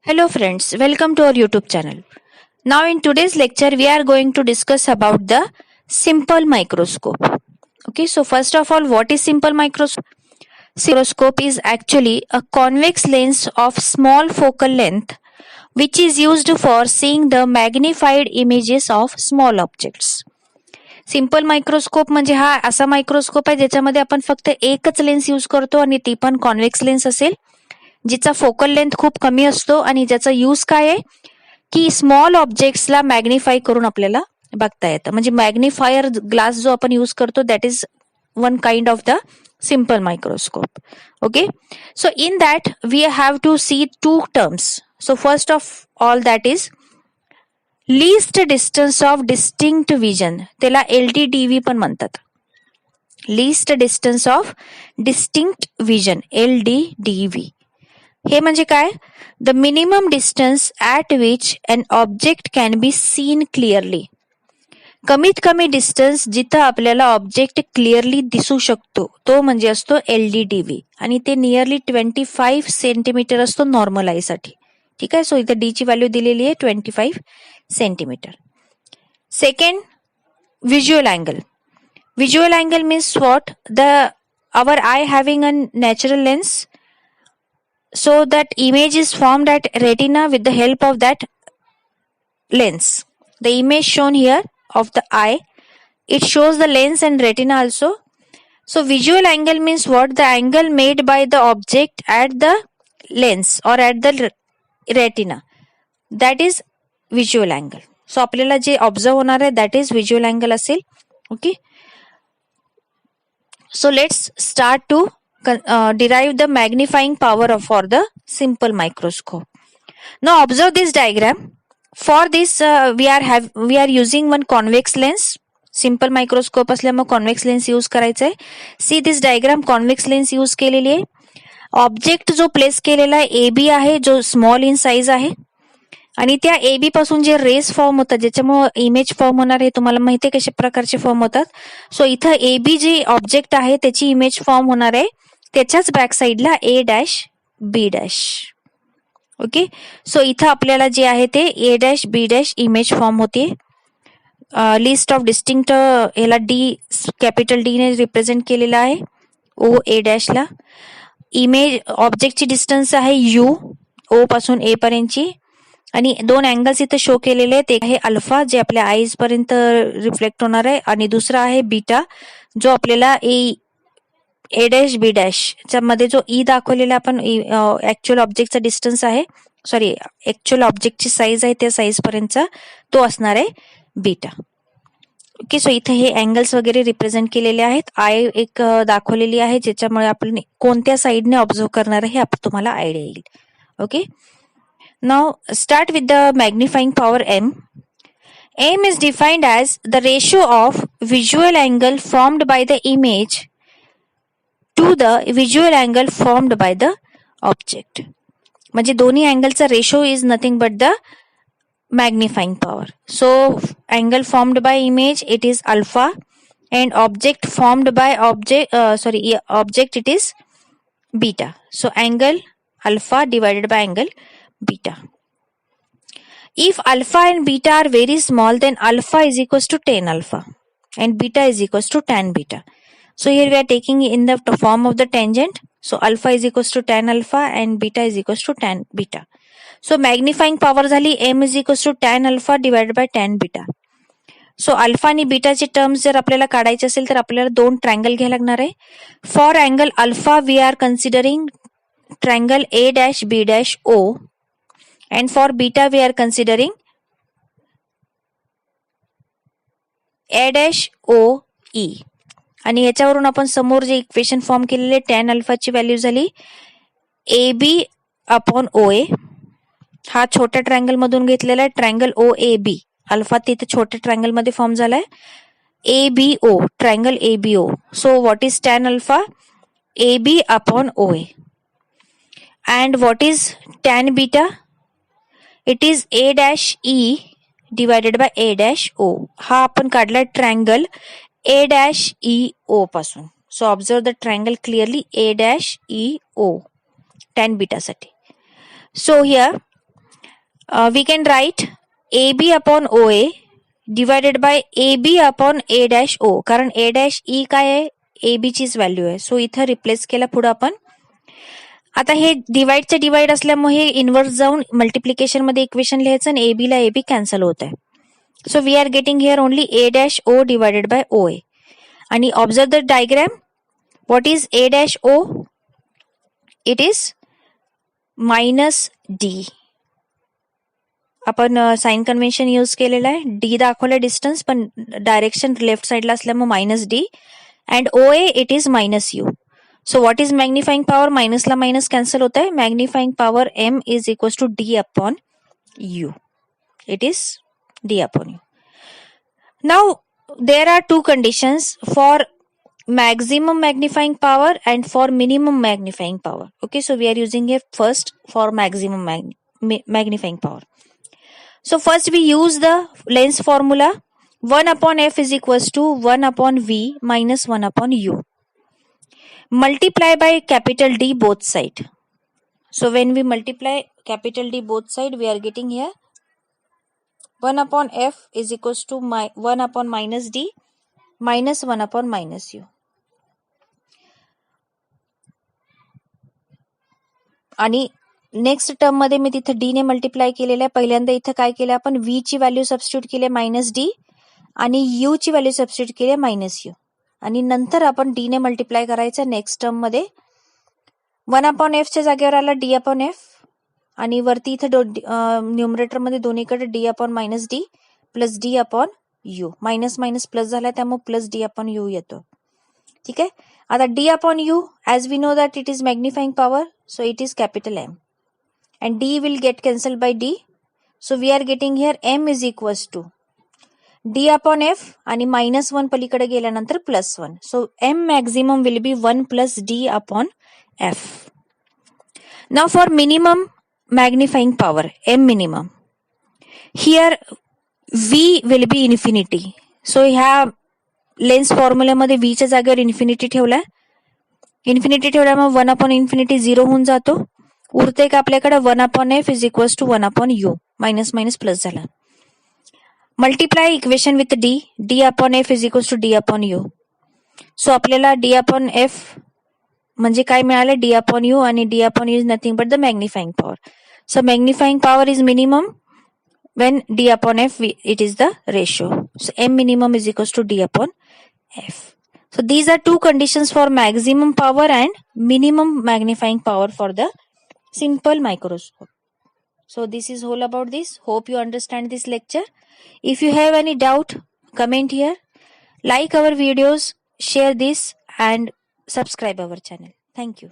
Hello friends, welcome to our YouTube channel. Now in today's lecture we are going to discuss about the simple microscope. Okay, so first of all, what is simple microscope? Microscope is actually a convex lens of small focal length which is used for seeing the magnified images of small objects. Simple microscope म्हणजे हा असा microscope आहे ज्याच्यामध्ये आपण फक्त एकच lens use करतो आणि ती पण कॉन्व्हेक्स लेन्स असेल, जिचा फोकल लेंथ खूप कमी असतो आणि ज्याचा यूज काय आहे की स्मॉल ऑब्जेक्ट्सला मॅग्निफाय करून आपल्याला बघता येतं. म्हणजे मॅग्निफायर ग्लास जो आपण यूज करतो that is one kind of the simple microscope. Okay, so in that we have to see two terms. So first of all, that is least distance of distinct vision. त्याला LDDV पण म्हणतात. least distance of distinct vision, LDDV. हे म्हणजे काय? The minimum distance at which an object can be seen clearly. कमीत कमी distance जिथं आपल्याला ऑब्जेक्ट क्लिअरली दिसू शकतो तो म्हणजे असतो LDDV आणि ते नियरली 25 सेंटीमीटर असतो नॉर्मल आय साठी. ठीक आहे, सो इथं डी ची व्हॅल्यू दिलेली आहे 25 centimetre. Second, visual angle. Visual angle means what? The our eye having a natural lens, so that image is formed at retina with the help of that lens. The image shown here of the eye, it shows the lens and retina also. So visual angle means what? The angle made by the object at the lens or at the retina, that is visual angle. So आपल्याला जे observe होणार आहे that is visual angle असेल. Okay, so let's start to derive the magnifying power for the simple microscope. Now observe this diagram. For this we are using one convex lens. Simple microscope असल्यामुळे convex lens use करायचं आहे. See this diagram, convex lens use केलेली आहे. Object जो place केलेला आहे AB आहे, जो स्मॉल इन साईज आहे आणि त्या AB पासून जे रेस फॉर्म होतात ज्याच्यामुळे इमेज फॉर्म होणार आहे तुम्हाला माहिती आहे कशा प्रकारचे फॉर्म होतात. सो इथं AB जे ऑब्जेक्ट आहे त्याची इमेज फॉर्म होणार आहे त्याच्याच बॅक साईडला A', B'. ओके, सो इथं आपल्याला जे आहे ते A', B' इमेज फॉर्म होते. लिस्ट ऑफ डिस्टिंक्ट याला डी, कॅपिटल डी ने रिप्रेझेंट केलेला आहे. A' ला इमेज ऑब्जेक्टची डिस्टन्स आहे U, O पासून A पर्यंतची आणि दोन अँगल्स इथं शो केलेले आहेत. एक आहे अल्फा जे आपल्या आईज पर्यंत रिफ्लेक्ट होणार आहे आणि दुसरा आहे बीटा जो आपल्याला A', B' मध्ये जो ई दाखवलेला आपण ऍक्च्युअल ऑब्जेक्टचा डिस्टन्स आहे, सॉरी ऍक्च्युअल ऑब्जेक्टची साईज आहे त्या साईज पर्यंतचा तो असणार आहे बीटा. ओके, सो इथे हे अँगल्स वगैरे रिप्रेझेंट केलेले आहेत. आय एक दाखवलेली आहे ज्याच्यामुळे आपण कोणत्या साईडने ऑब्झर्व करणार आहे हे तुम्हाला आयडिया येईल. Okay, now start with the magnifying power M. M is defined as the ratio of visual angle formed by the image to the visual angle formed by the object. म्हणजे दोन्ही अँगलचा ratio is nothing but the magnifying power. So angle formed by image it is alpha and object formed by object it is beta. So angle alpha divided by angle beta. If alpha and beta are very small, then alpha is equals to tan alpha and beta is equals to tan beta. So here we are taking in the form of the tangent. So alpha is equals to tan alpha and beta is equals to tan beta. So magnifying power झाली M is equals to tan alpha divided by tan beta. So alpha आणि बीटाचे terms जर आपल्याला काढायचे असेल तर आपल्याला दोन triangle घ्यायला लागणार आहे. For angle alpha we are considering triangle A', B', O and for beta we are considering A', O, E. आणि याच्यावरून आपण समोर जे इक्वेशन फॉर्म केलेले tan अल्फाची व्हॅल्यू झाली AB/OA. हा छोट्या ट्रायंगल मधून घेतलेला आहे ट्रायंगल OAB. अल्फा तिथे छोट्या ट्रायंगल मध्ये फॉर्म झालाय ABO, triangle ABO. So what is tan alpha? AB/OA. And what is tan beta? It is A', divided by A', O. हा आपण काढलाय ट्रायंगल A', O पासून. So observe the triangle clearly A', O tan beta साठी. So here we can write AB upon OA divided by AB upon A dash O, कारण A dash E काय आहे, AB चीच value आहे. So इथं replace केला पुढे आपण. आता हे डिवाइडचे डिवाइड असल्यामुळे हे इन्व्हर्स जाऊन मल्टिप्लिकेशन मध्ये इक्वेशन लिहायचं आणि AB ला AB कॅन्सल होत आहे. So we are getting here only A dash O divided by OA. आणि observe the diagram. What is A dash O? It is minus D. आपण साइन कन्व्हेन्शन यूज केलेलं आहे. D दाखवलं distance, पण direction left साइडला असल्यामुळे minus D. And OA it is minus U. So what is magnifying power? मायनसला minus cancel होत आहे. Magnifying power M is equal to D upon U. It is D upon U. Now there are two conditions for maximum magnifying power and for minimum magnifying power. Okay, so we are using here first for maximum magnifying power. So first we use the lens formula. 1 upon f is equals to 1 upon v minus 1 upon u. Multiply by capital D both side. So when we multiply capital D both side, we are getting here 1 upon f is equals to 1 upon minus d minus 1 upon minus u. आणि next term मध्ये मी तिथे D ने multiply केलेलं आहे. पहिल्यांदा इथं काय केलं आपण, व्ही ची व्हॅल्यू सबस्टिट्यूट केली मायनस डी आणि यू ची व्हॅल्यू सबस्टिट्यूट केली मायनस यू. आणि नंतर आपण डी ने मल्टिप्लाय करायचं नेक्स्ट टर्म मध्ये. 1 अपॉन एफ च्या जागेवर आला डी अपॉन एफ आणि वरती इथं न्यूमरेटर मध्ये दोन्हीकडे D upon minus D plus D upon U. Minus minus plus झाला त्यामुळे प्लस डी अपॉन यू येतो. ठीक आहे. आता D upon you, as we know that it is magnifying power, so it is capital M. And D will get cancelled by D. So we are getting here M is equals to D upon F आणि minus 1 पलीकडे गेल्यानंतर plus 1. So M maximum will be 1 plus D upon F. Now for minimum magnifying power, M minimum. Here V will be infinity. So ह्या lens फॉर्म्युल्यामध्ये V च्या जागेवर infinity ठेवलाय. Infinity ठेवल्यामुळे 1 upon infinity 0 होऊन जातो. उरते का आपल्याकडे 1 upon F is equals to 1 upon U. Minus minus plus झाला. Multiply equation with D. D upon F is equals to D upon U. So आपल्याला डी अपॉन एफ म्हणजे काय मिळालं, डी अपॉन यू, आणि D upon U is nothing but the magnifying power. So magnifying power is minimum when d upon f it is the ratio. So M minimum is equals to d upon f. So these are two conditions for maximum power and minimum magnifying power for the simple microscope. So this is all about this. Hope you understand this lecture. If you have any doubt, comment here. Like our videos, share this and subscribe our channel. Thank you.